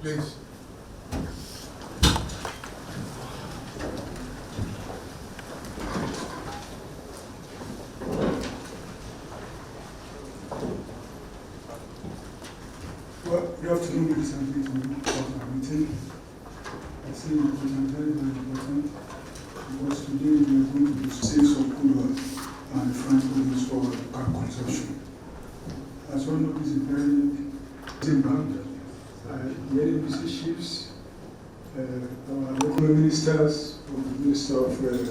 Please. Well, good afternoon, ladies and gentlemen, of our meeting. I think it was very, very important because today we are going to discuss some crude oil and refined products for our consumption. As one of these very important, the NNPC chiefs, our local ministers, the Minister of Finance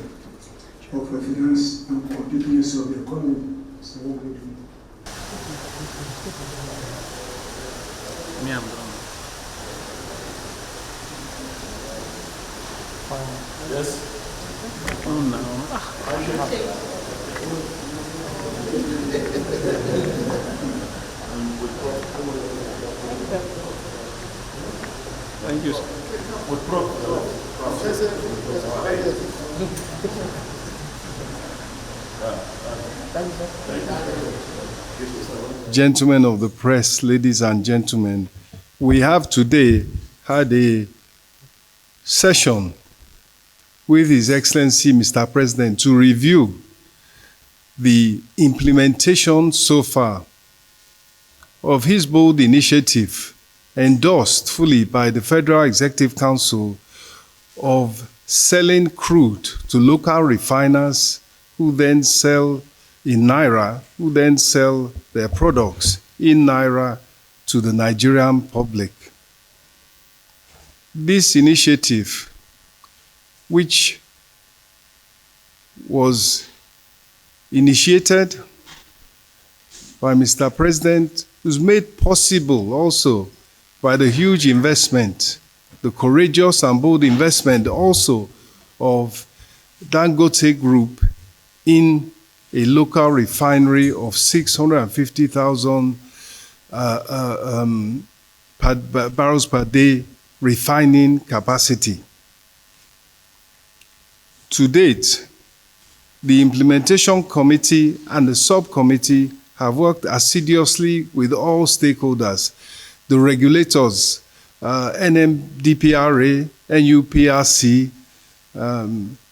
and the Minister of the Economy, Mr. Dangote. Yes. Oh no. Thank you. Gentlemen of the press, ladies and gentlemen, we have today had a session with His Excellency Mr. President to review the implementation so far of his bold initiative endorsed fully by the Federal Executive Council of selling crude to local refiners who then sell in Naira, who then sell their products in Naira to the Nigerian public. This initiative, which was initiated by Mr. President, was made possible also by the huge investment, the courageous and bold investment also of Dangote Group in a local refinery of 650,000 barrels per day refining capacity. To date, the implementation committee and the subcommittee have worked assiduously with all stakeholders, the regulators, NMDPRA, NUPRC,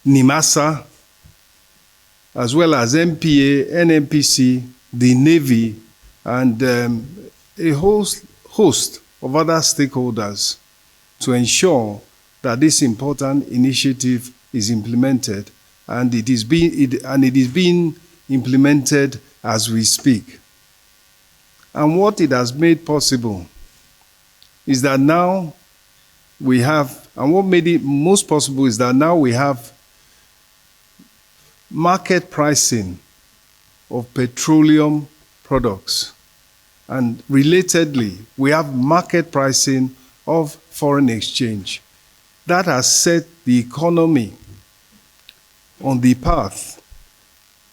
NIMASA, as well as MPA, NNPC, the Navy, and a host of other stakeholders to ensure that this important initiative is implemented, and it is being implemented as we speak. And what it has made possible is that now we have, and what made it most possible is that now we have market pricing of petroleum products. And relatedly, we have market pricing of foreign exchange. That has set the economy on the path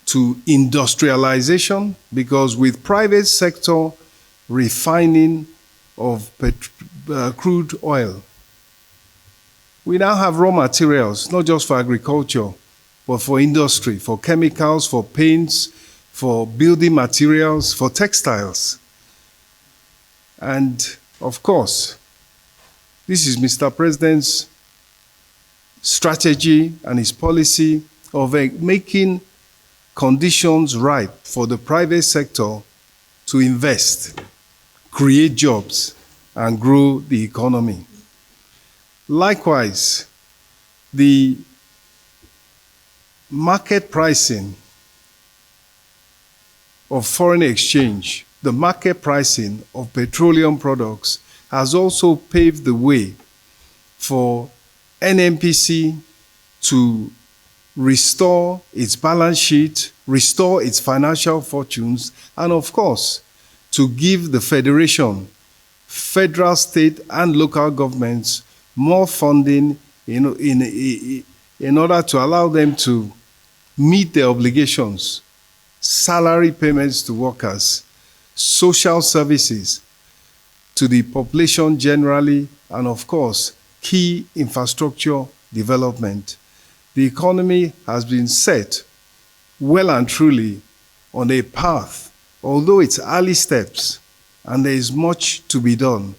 to industrialization, because with private sector refining of crude oil, we now have raw materials, not just for agriculture, but for industry, for chemicals, for paints, for building materials, for textiles. And of course, this is Mr. President's strategy and his policy of making conditions ripe for the private sector to invest, create jobs, and grow the economy. Likewise, the market pricing of foreign exchange, the market pricing of petroleum products has also paved the way for NNPC to restore its balance sheet, restore its financial fortunes, and of course, to give the Federation, federal, state, and local governments more funding in order to allow them to meet their obligations, salary payments to workers, social services to the population generally, and of course, key infrastructure development. The economy has been set well and truly on a path, although it's early steps and there is much to be done,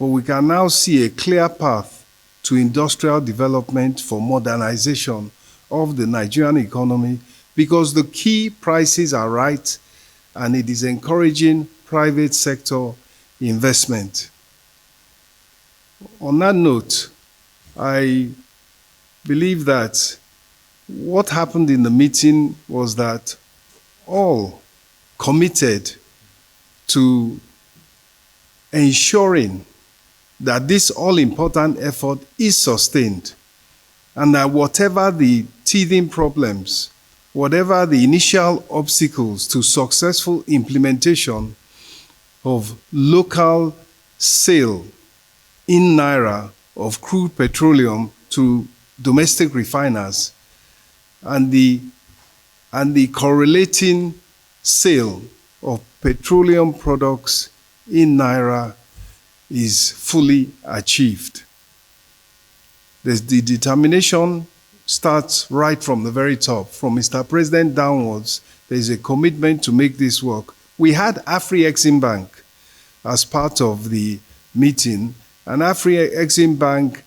but we can now see a clear path to industrial development for modernization of the Nigerian economy because the key prices are right and it is encouraging private sector investment. On that note, I believe that what happened in the meeting was that all committed to ensuring that this all-important effort is sustained and that whatever the teething problems, whatever the initial obstacles to successful implementation of local sale in Naira of crude petroleum to domestic refiners and the correlating sale of petroleum products in Naira is fully achieved. The determination starts right from the very top. From Mr. President downwards, there is a commitment to make this work. We had Afri-Exim Bank as part of the meeting, and Afri-Exim Bank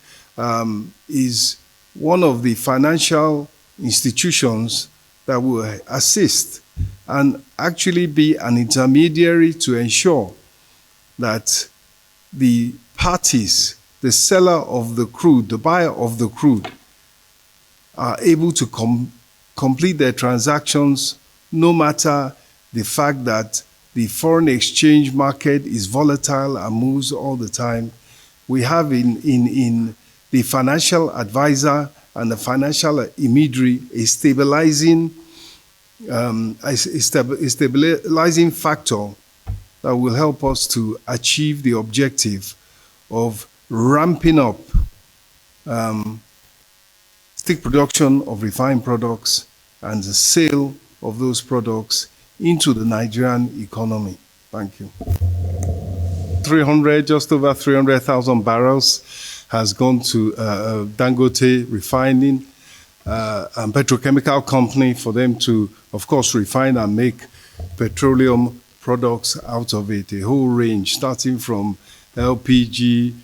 is one of the financial institutions that will assist and actually be an intermediary to ensure that the parties, the seller of the crude, the buyer of the crude, are able to complete their transactions no matter the fact that the foreign exchange market is volatile and moves all the time. We have in the financial advisor and the financial intermediary a stabilizing factor that will help us to achieve the objective of ramping up stick production of refined products and the sale of those products into the Nigerian economy. Thank you. Just over 300,000 barrels has gone to Dangote refining and petrochemical company for them to, of course, refine and make petroleum products out of it, a whole range, starting from LPG,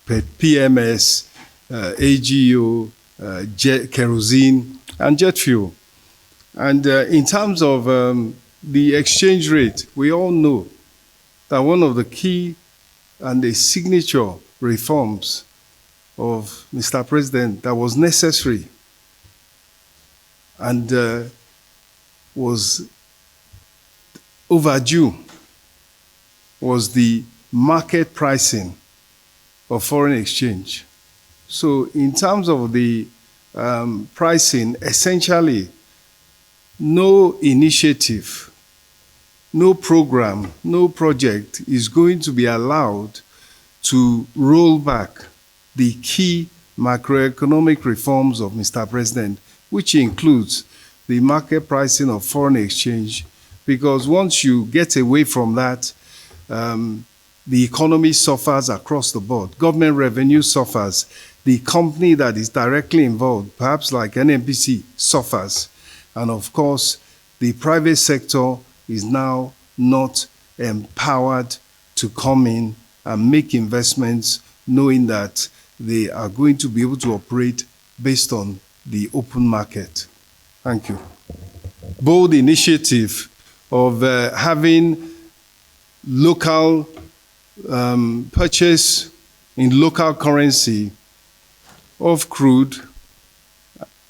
PMS, AGO, kerosene, and jet fuel. And in terms of the exchange rate, we all know that one of the key and the signature reforms of Mr. President that was necessary and was overdue was the market pricing of foreign exchange. So in terms of the pricing, essentially, no initiative, no program, no project is going to be allowed to roll back the key macroeconomic reforms of Mr. President, which includes the market pricing of foreign exchange, because once you get away from that, the economy suffers across the board. Government revenue suffers. The company that is directly involved, perhaps like NNPC, suffers. And of course, the private sector is now not empowered to come in and make investments knowing that they are going to be able to operate based on the open market. Thank you. Bold initiative of having local purchase in local currency of crude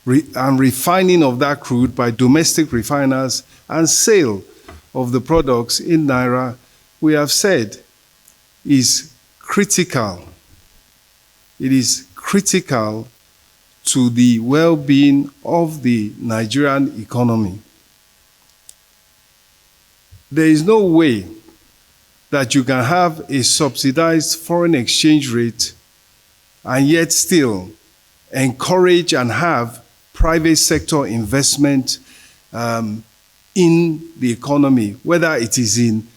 and refining of that crude by domestic refiners and sale of the products in Naira, we have said is critical. It is critical to the well-being of the Nigerian economy. There is no way that you can have a subsidized foreign exchange rate and yet still encourage and have private sector investment in the economy, whether it is in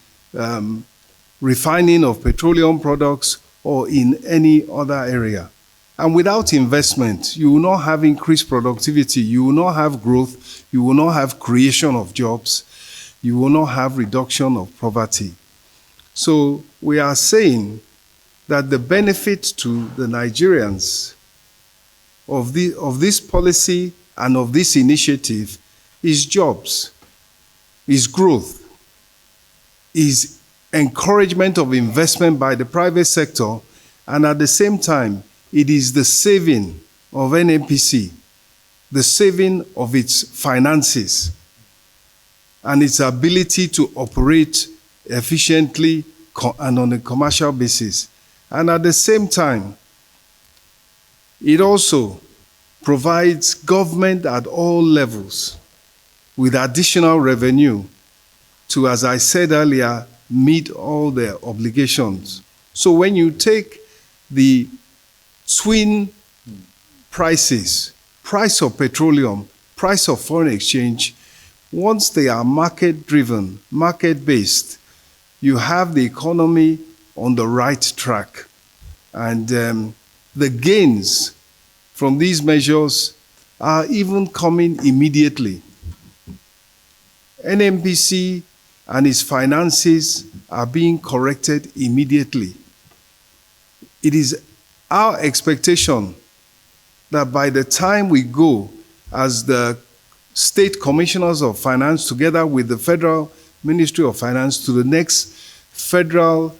refining of petroleum products or in any other area. And without investment, you will not have increased productivity, you will not have growth, you will not have creation of jobs, you will not have reduction of poverty. So we are saying that the benefit to the Nigerians of this policy and of this initiative is jobs, is growth, is encouragement of investment by the private sector, and at the same time, it is the saving of NNPC, the saving of its finances, and its ability to operate efficiently and on a commercial basis. And at the same time, it also provides government at all levels with additional revenue to, as I said earlier, meet all their obligations. So when you take the twin prices, price of petroleum, price of foreign exchange, once they are market-driven, market-based, you have the economy on the right track. And the gains from these measures are even coming immediately. NNPC and its finances are being corrected immediately. It is our expectation that by the time we go as the state commissioners of finance together with the Federal Ministry of Finance to the next Federation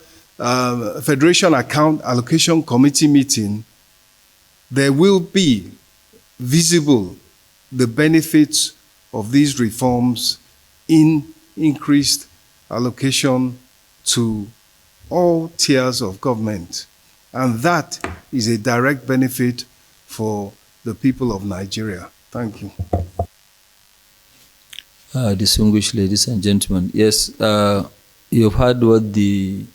Account Allocation Committee meeting, there will be visible the benefits of these reforms in increased allocation to all tiers of government. And that is a direct benefit for the people of Nigeria. Thank you. Distinguished ladies and gentlemen, yes, you've heard what the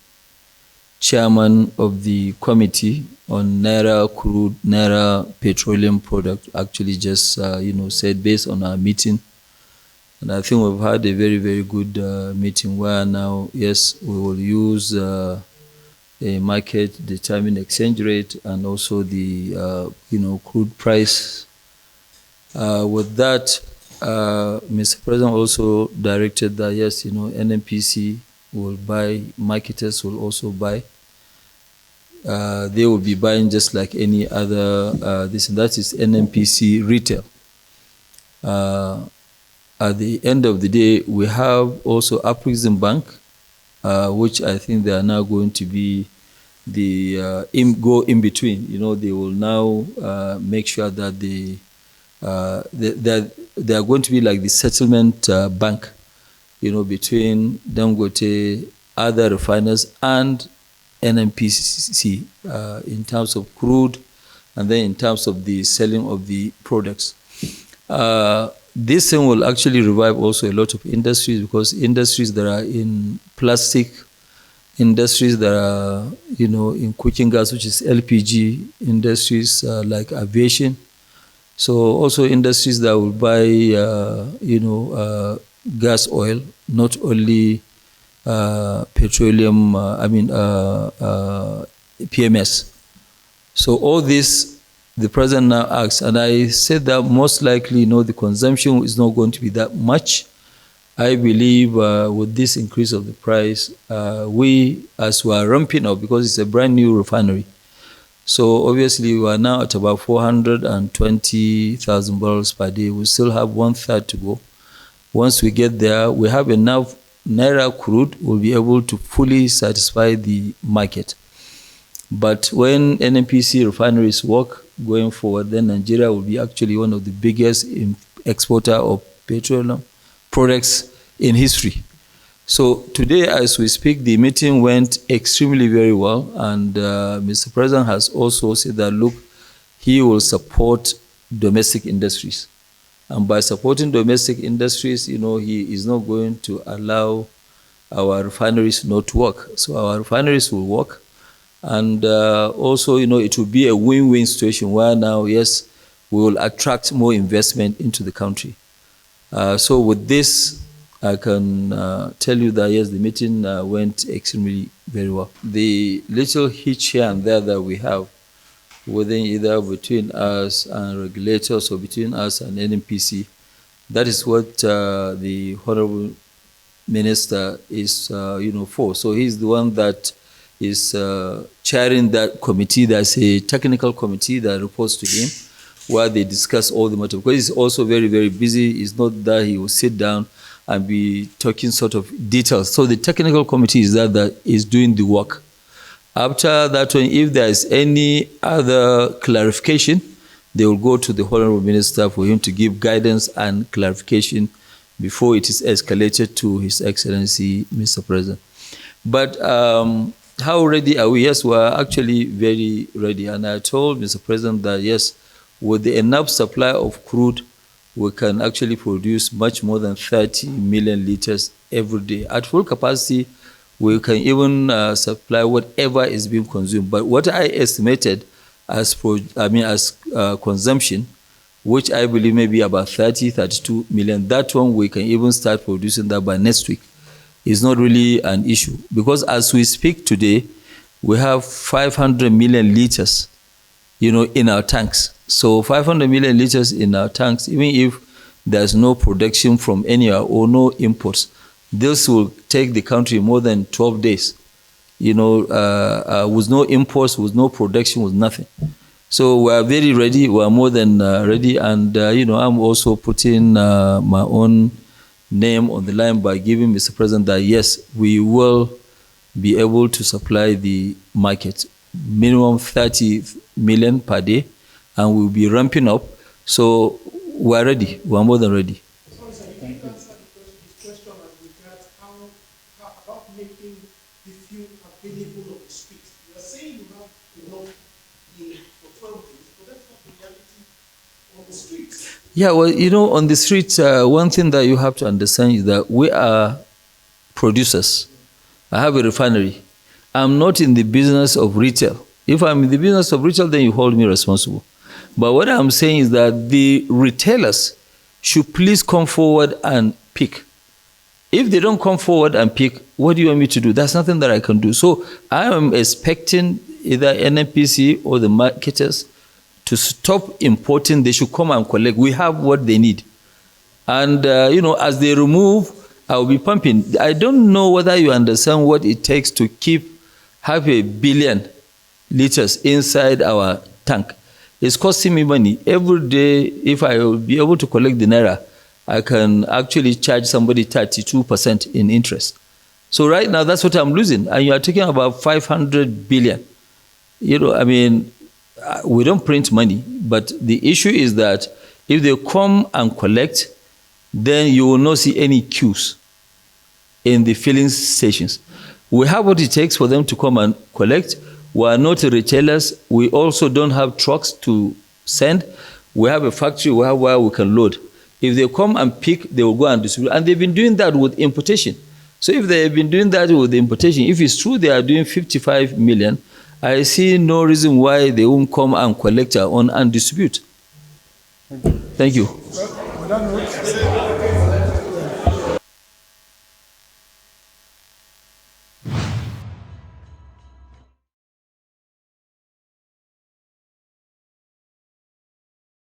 chairman of the committee on Naira crude, Naira petroleum product actually just said based on our meeting. And I think we've had a very, very good meeting where now, yes, we will use a market-determined exchange rate and also the, crude price. With that, Mr. President also directed that, yes, NNPC will buy, marketers will also buy. They will be buying just like any other, this and that is NNPC retail. At the end of the day, we have also Afrexim Bank, which I think they are now going to be the go in between. They will now make sure that they are going to be like the settlement bank, between Dangote, other refiners, and NNPC in terms of crude, and then in terms of the selling of the products. This thing will actually revive also a lot of industries, because industries that are in plastic, industries that are, in cooking gas, which is LPG, industries like aviation. So also industries that will buy, gas oil, not only petroleum, PMS. So all this, the president now asks, and I said that most likely, the consumption is not going to be that much. I believe with this increase of the price, we, as we are ramping up, because it's a brand new refinery, so obviously we are now at about 420,000 barrels per day. We still have 1/3 to go. Once we get there, we have enough Naira crude, we'll be able to fully satisfy the market. But when NNPC refineries work going forward, then Nigeria will be actually one of the biggest exporter of petroleum products in history. So today, as we speak, the meeting went extremely very well, and Mr. President has also said that, look, he will support domestic industries. And by supporting domestic industries, he is not going to allow our refineries not to work. So our refineries will work. And also, it will be a win-win situation where now, yes, we will attract more investment into the country. So with this, I can tell you that, yes, the meeting went extremely very well. The little hitch here and there that we have within either between us and regulators or between us and NNPC, that is what the Honorable Minister is, for. So he's the one that is chairing that committee. There's a technical committee that reports to him where they discuss all the matter. Because he's also very, very busy. It's not that he will sit down and be talking sort of details. So the technical committee is that is doing the work. After that one, if there is any other clarification, they will go to the Honorable Minister for him to give guidance and clarification before it is escalated to His Excellency, Mr. President. But how ready are we? Yes, we are actually very ready. And I told Mr. President that, yes, with the enough supply of crude, we can actually produce much more than 30 million liters every day. At full capacity, we can even supply whatever is being consumed. But what I estimated as consumption, which I believe may be about 32 million, that one we can even start producing that by next week. It's not really an issue. Because as we speak today, we have 500 million liters, in our tanks. So 500 million liters in our tanks, even if there's no production from anywhere or no imports, this will take the country more than 12 days, with no imports, with no production, with nothing. So we are very ready. We are more than ready. And, I'm also putting my own name on the line by giving Mr. President that, yes, we will be able to supply the market, minimum 30 million per day, and we'll be ramping up. So we are ready. We are more than ready. Yeah, well, on the streets, one thing that you have to understand is that we are producers. I have a refinery. I'm not in the business of retail. If I'm in the business of retail, then you hold me responsible. But what I'm saying is that the retailers should please come forward and pick. If they don't come forward and pick, what do you want me to do? That's nothing that I can do. So I am expecting either NNPC or the marketers to stop importing. They should come and collect. We have what they need. And, as they remove, I'll be pumping. I don't know whether you understand what it takes to keep 500 million liters inside our tank. It's costing me money. Every day, if I will be able to collect the naira, I can actually charge somebody 32% in interest. So right now, that's what I'm losing. And you are talking about 500 billion. We don't print money, but the issue is that if they come and collect, then you will not see any queues in the filling stations. We have what it takes for them to come and collect. We are not retailers. We also don't have trucks to send. We have a factory, we have where we can load. If they come and pick, they will go and distribute. And they've been doing that with importation. So if they have been doing that with the importation, if it's true they are doing 55 million, I see no reason why they won't come and collect our own and distribute. Thank you. Well, on that note,